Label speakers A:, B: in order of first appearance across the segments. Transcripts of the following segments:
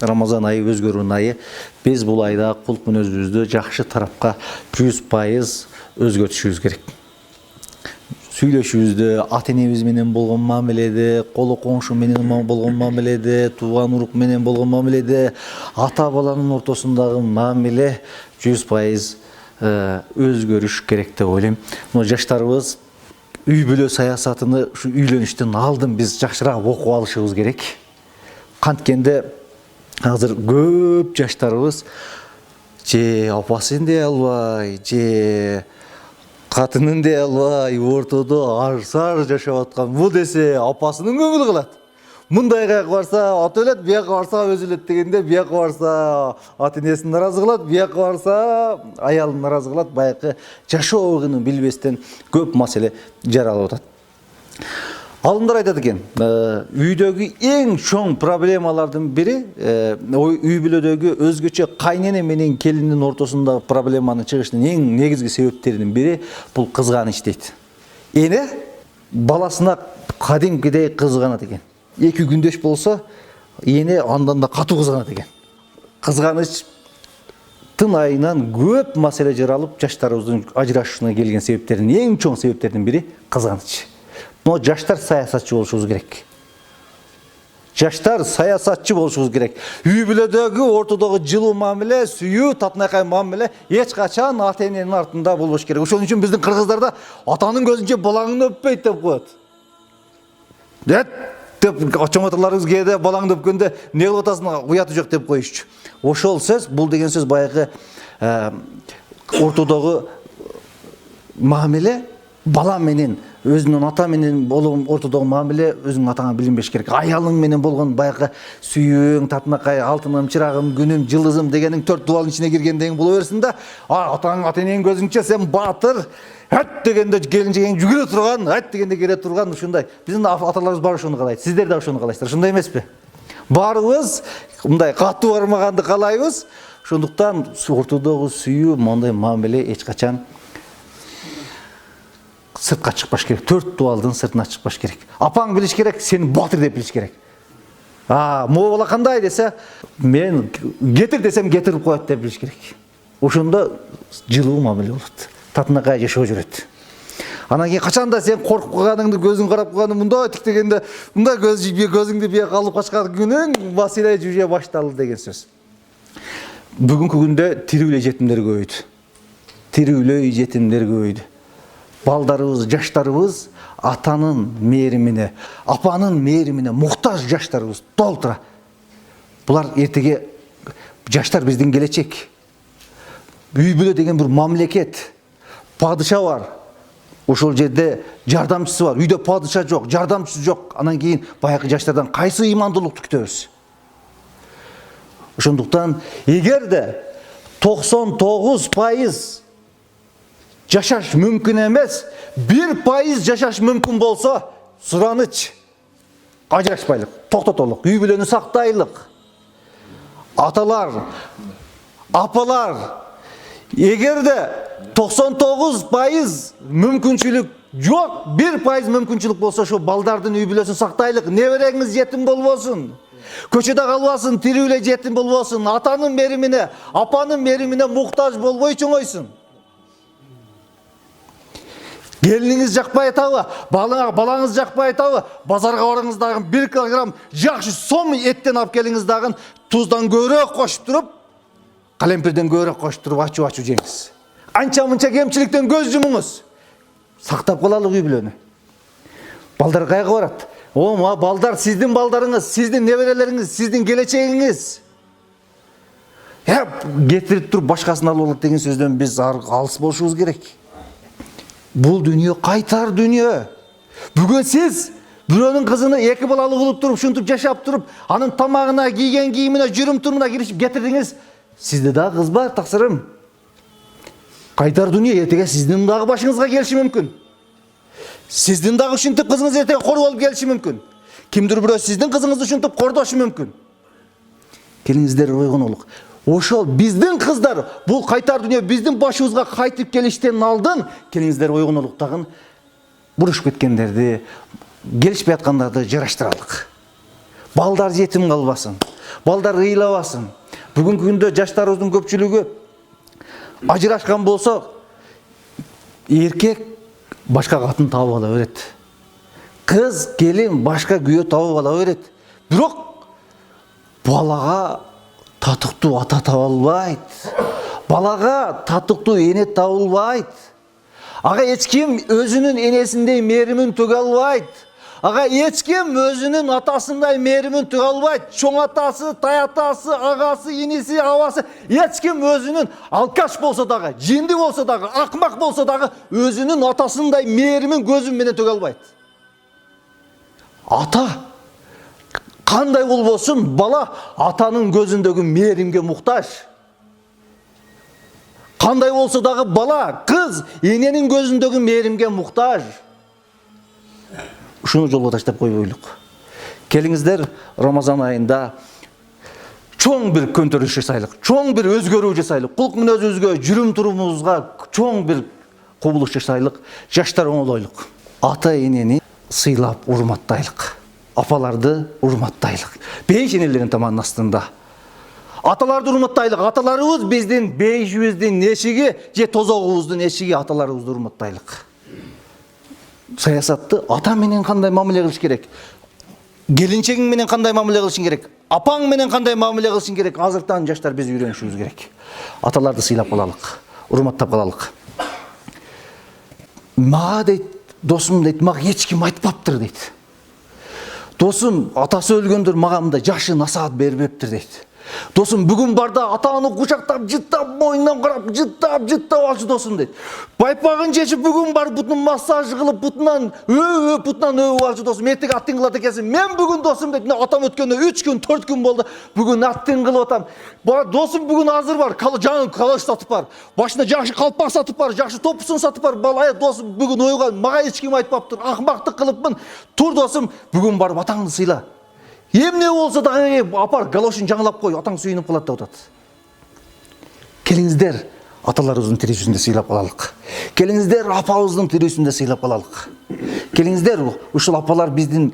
A: Рамазан айы өзгөрүүнүн айы. Биз бул айда кулк мүнөзүбүздү жакшы тарапка 100% өзгөртүшүбүз керек. Сүйлөшүүбүздө, ата-энебиз менен болгон мамиледе, коло коңшу менен болгон мамиледе, тууган урук менен болгон мамиледе, ата баланын ортосундагы мамиле 100% өзгөрүш керек деп ойлойм. Жаштарыбыз үй бүлө саясатыны ушу үйлөнүштөн алдын биз жакшыраак окуп алышыбыз керек. Канткенде азыр көп жаштарыбыз же апасын дей албай, же катынын дей албай, ортодо арсар жашап аткан. Бул десе апасынын көңүлү калат. Мындайга барса ата өлөт, бияка барса өзү өлөт дегенде, бияка барса ата-энесин наразы кылат, бияка барса аялын наразы кылат. Баягы жашоогун билбестен көп маселе жаралып атат. Алымдар айтат экен, үйдөгү эң чоң проблемалардын бири, үй бүлөдөгү өзгөчө кайнене менен келиндин ортосундагы проблеманын чыгышынын эң негизги себептеринин бири бул кызганыч дейт. Эне баласына кадимкидей кызганат экен. Эки күндөш болсо, эне андан да катуу кызганат экен. Кызганычтын айынан көп маселе жаралып, жаштарыбыздын ажырашышына келген себептердин эң чоң себептердин бири кызганыч. Но жаштар саясатчы болушубуз керек. Жаштар саясатчы болушубуз керек. Үй бүлөдөгү ортодогу жылуу мамиле, сүйүү, татынакай мамиле эч качан ата-эненин артында болбош керек. Ошон үчүн биздин кыргыздарда атанын көзүнчө балаңды өппөйт деп коет. Деп чоң аталарыбыз кээде балаңды өпкөндө не кылып атасың, уяты жок деп коюшчу. Ошол сөз, бул деген сөз баягы ортодогу мамиле бала менен, өзүнүн ата менен болгон ортодогу мамиле өзүнүн атаңа билинбеш керек. Аялың менен болгон баягы сүйүүң, татынакай, алтыным, чырагым, күнүм, жылдызым дегениң 4 дубалдын ичине киргенден боло берсин да, атаң, ата-энең көзүнчө сен батыр, хат дегенде келинчегиң жүгүрө турган, хат дегенде келе турган, ушундай. Биздин аталарыбыз баары ошону каалайт. Сиздер да ошону каалайсыздар, ошондой эмеспи? Баарыбыз мындай катуу бармаганды каалайбыз. Ошондуктан ортодогу сүйүү, мондай мамиле эч качан сыртка чыкпаш керек. 4 дубалдын сыртына чыкпаш керек. Апаң билиш керек, сени батыр деп билиш керек. Могу бала кандай десе, мен кетир десем кетирип коет деп билиш керек. Ошондо жылуу мамиле болот. Татынакай жашоо жүрөт. Анан кийин качанда сен коркуп калганыңды, көзүң карап калганың мындай тиктегенде, мындай көзүңдү бияка алып качкан күнүң маселе жүзө башталды деген сөз. Бүгүнкү күндө тирүүлөй жетимдер көбөйдү. Тирүүлөй жетимдер көбөйдү. Балдарыбыз, жаштарыбыз атанын мээримине, апанын мээримине муктаж жаштарыбыз толтура. Булар эртеге жаштар биздин келечек. Үй бүлө деген бир мамлекет. Падыша бар. Ошол жерде жардамчысы бар. Үйдө падыша жок, жардамчысы жок. Анан кийин баягы жаштардан кайсы ыймандуулукту күтөбүз? Ошондуктан эгерде 99% жашаш мүмкүн эмес, 1% жашаш мүмкүн болсо, сураныч ажырашпайлык, токтотолук, үй бүлөнү сактайлык. Аталар, апалар, эгерде 99% мүмкүнчүлүк жок, 1% мүмкүнчүлүк болсо, ошо балдардын үй бүлөсүн сактайлык, небереңиз жетим болбосун. Көчөдө калбасын, тирүүлөй жетим болбосун, атанын мээримине, апанын мээримине муктаж болбой чоңойсун. Келиниңиз жакпай атабы, балаңыз жакпай атабы, базарга барыңыз дагы 1 килограмм жакшы сом эттен алып келиңиз дагы туздан көбүрөөк кошуп туруп, калемпирден көбүрөөк кошуп туруп ачуу жеңиз. Анча-мынча кемчиликтен көз жумуңуз. Сактап калалы үй бүлөнү. Балдар кайга барат? Балдар сиздин балдарыңыз, сиздин неберелериңиз, сиздин келечегиңиз. Кетирип туруп башкасын алып алат деген сөздөн биз алыс болушубуз керек. Бул дүйнө кайтар дүйнө. Бүгүн сиз бирөөнүн кызыны 2 балалуу кылып туруп, ушинтип жашап туруп, анын тамагына, кийген кийимине, жүрүм-турумуна киришип кетирдиңиз. Сизде дагы кыз бар, таксырым. Кайтар дүйнө эртеге сиздин дагы башыңызга келиши мүмкүн. Сиздин дагы ушинтип кызыңыз эртеге кор болуп келиши мүмкүн. Кимдир бирөө сиздин кызыңызды ушинтип кордошу мүмкүн. Келиңиздер ойгонолук. Ошол биздин кыздар, бул кайтар дүйнө биздин башыбызга кайтып келиштен алдын келиңиздер ойгонолуктагын бурушуп кеткендерди, келишпей аткандарды жараштыралык. Балдар жетим калбасын. балдар ыйлабасын. Бүгүнкү күндө жаштарыбыздын көпчүлүгү ажырашкан болсо, эркек башка катын таап ала берет. Кыз, келин башка күйөө таап ала берет. Бирок балага татыктуу ата табылбайт. Балага татыктуу эне табылбайт. Ага эч ким өзүнүн энесиндей мээримин төге албайт. Ага эч ким өзүнүн атасындай мээримин төге албайт. Чоң атасы, тай атасы, агасы, иниси, абасы, эч ким өзүнүн алкаш болсо дагы, жинди болсо дагы, акмак болсо дагы өзүнүн атасындай мээримин көзү менен төге албайт. Ата кандай болбосун, бала атанын көзүндөгү мээримге муктаж. Кандай болсо дагы бала, кыз эненин көзүндөгү мээримге муктаж. Ушуну жолго таштап койбойлук. Келиңиздер, Рамазан айында чоң бир көтөрүш жасайлык, чоң бир өзгөрүү жасайлык, кулк мүнөзүбүзгө, жүрүм турумубузга чоң бир кубулуш жасайлык, жаштар оңолойлук. Ата энени сыйлап урматтайлык, апаларды урматтайлык. Бейиш энелердин таманын астында. Аталарды урматтайлык. Аталарыбыз биздин бейишибиздин эшиги, же тозогубуздун эшиги, аталарыбызды урматтайлык. Саясатты ата менен кандай мамиле кылыш керек? Келинчегиң менен кандай мамиле кылышың керек? Апаң менен кандай мамиле кылышың керек? Азыртан жаштар биз үйрөнүшүбүз керек. Аталарды сыйлап калалык, урматтап калалык. Мага дейт, досум дейт, мага эч ким айтпаптыр дейт. Досум атасы өлгөндөр мага мындай жакшы насаат бербептир дейт. Досум бүгүн барда атаны кучактап, жыттап, мойнунан карап, жыттап алчу досум дейт. Байпагын чечип бүгүн бар бутун массаж кылып, бутунан өбүп алчу досум. Эртең аттын кылат экенсиң. Мен бүгүн досум дейт. Атам өткөнү 3 күн, 4 күн болду. Бүгүн аттын кылып атам. Досум бүгүн азыр бар. Жаңы калаш сатып бар. Башына жакшы калпак сатып бар, жакшы топусун сатып бар. Балай досум бүгүн ойгон. Мага эч ким айтпаптыр. Акмактык кылыпмын. Тур досум, бүгүн барып атаңды сыйла. Эмне болсо дагы апар галошун жаңылап кой, атаң сүйүнүп калат деп атат. Келиңиздер, аталарыбыздын тирүүсүндө сыйлап калалык. Келиңиздер, апабыздын тирүүсүндө сыйлап калалык. Келиңиздер, ушул апалар биздин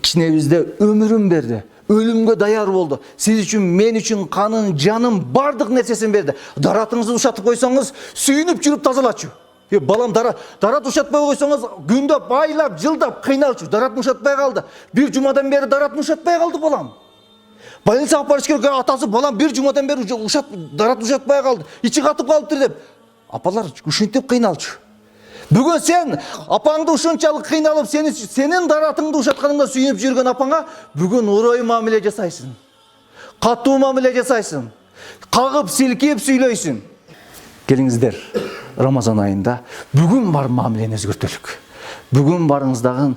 A: кичинебизде өмүрүн берди. Өлүмгө даяр болду. Сиз үчүн, мен үчүн канын, жанын, бардык нерсесин берди. Даратыңызды ушатып койсоңуз, сүйүнүп жүрүп тазалачу. Балам дарат ушатпай койсоңуз, күндө байлап, жылдап кыйналчу. Даратын ушатпай калды. Бир жумадан бери даратын ушатпай калды балам. Больницага алып барыш керек, атасы балам бир жумадан бери дарат ушатпай калды. Ичи катып калыптыр деп. Апалар ушинтип кыйналчу. Бүгүн сен апаңды ушунчалык кыйналып, сенин даратыңды ушатканыңда сүйүнүп жүргөн апаңа бүгүн урой мамиле жасайсың. Катуу мамиле жасайсың. Кагып, силкип сүйлөйсүң. Келиңиздер, Рамазан айында бүгүн бар мамилени өзгөртөлүк. Бүгүн барыңыздагы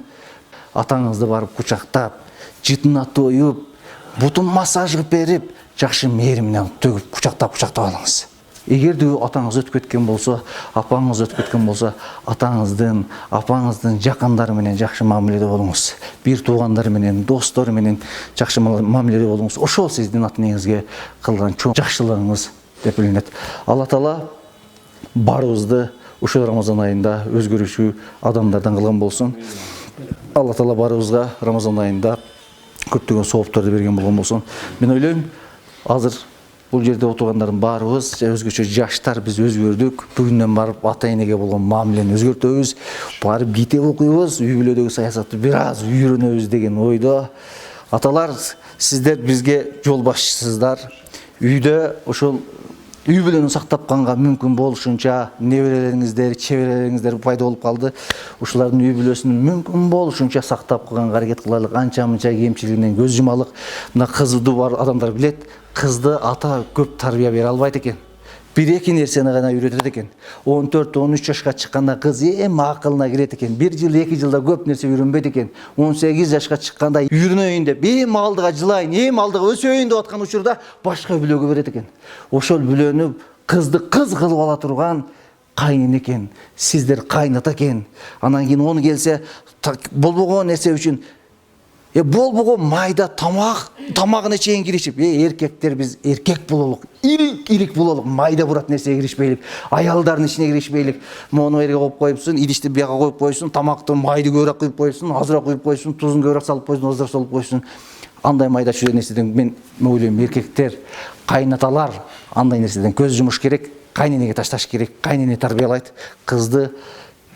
A: атаңызды барып кучактап, жытына тоюп, бутун массаж кылып берип, жакшы мээриминен төгүп кучактап алыңыз. Эгерде атаңыз өтүп кеткен болсо, апаңыз өтүп кеткен болсо, атаңыздын, апаңыздын жакындары менен жакшы мамиледе болуңуз. Бир туугандар менен, достор менен жакшы мамиледе болуңуз. Ошол сиздин ата энеңизге кылган чоң жакшылыгыңыз деп билинет. Алла Таала барыбызды ушул Рамазан айында өзгөрүүчү адамдардан кылган болсун. Алла Таала барыбызга Рамазан айында көптөгөн соопторду берген болгон болсун. Мен ойлойм, азыр бул жерде отургандардын баарыбыз, өзгөчө жаштар биз өзгөрдүк. Бүгүндөн барып ата энеге болгон мамилени өзгөртөбүз. Барып китеп окуйбуз, үй бүлөдөгү саясатты бир аз үйрөнөбүз деген ойдо. Аталар, сиздер бизге жол башчысыздар. Үйдө ошол үй бүлөнү сактап калганга мүмкүн болушунча неберелериңиздер, чеберелериңиздер пайда болуп калды. Ушулардын үй бүлөсүн мүмкүн болушунча сактап калганга аракет кылайлык, анча-мынча кемчилигинен көз жумалык. Мына кызды бар адамдар билет, кызды ата көп тарбия бере албайт экен. Бир-эки нерсени гана үйрөтөт экен. 14-13 жашка чыкканда кыз эми акылына кирет экен. 1 жыл, 2 жылда көп нерсе үйрөнбөйт экен. 18 жашка чыкканда үйрөнөйүн деп, эми алдыга жылайын, эми алдыга өсөйүн деп аткан учурда башка бүлөгө берет экен. Ошол бүлөнү кызды кыз кылып ала турган кайын экен. Сиздер кайната экен. Анан кийин оны келсе болбогон нерсе үчүн болбогон майда тамагына чейин киришип, эркектер биз эркек бололук, ирик бололук, майда бурат нерсеге киришпейлик, аялдардын ичине киришпейлик. Мону берге коюп коюпсуң, идишти бияга коюп коюпсуң, тамакты майды көбүрөөк куюп коюпсуң, азыраак куюп коюпсуң, тузун көбүрөөк салып коюпсуң, азыраак салып коюпсуң. андай майда чүйдө нерседен мен ойлойм, эркектер, кайнаталар андай нерседен көз жумуш керек, кайненеге ташташ керек. Кайнене тарбиялайт, кызды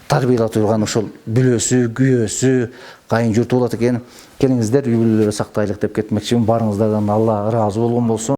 A: тарбиялап турган ошол бүлөсү, күйөөсү, кайын журту болот экен. Келиңиздер үй бүлөлөрдү сактайлык деп кетмекчимин. Баарыңыздардан Алла ыраазы болгон болсун.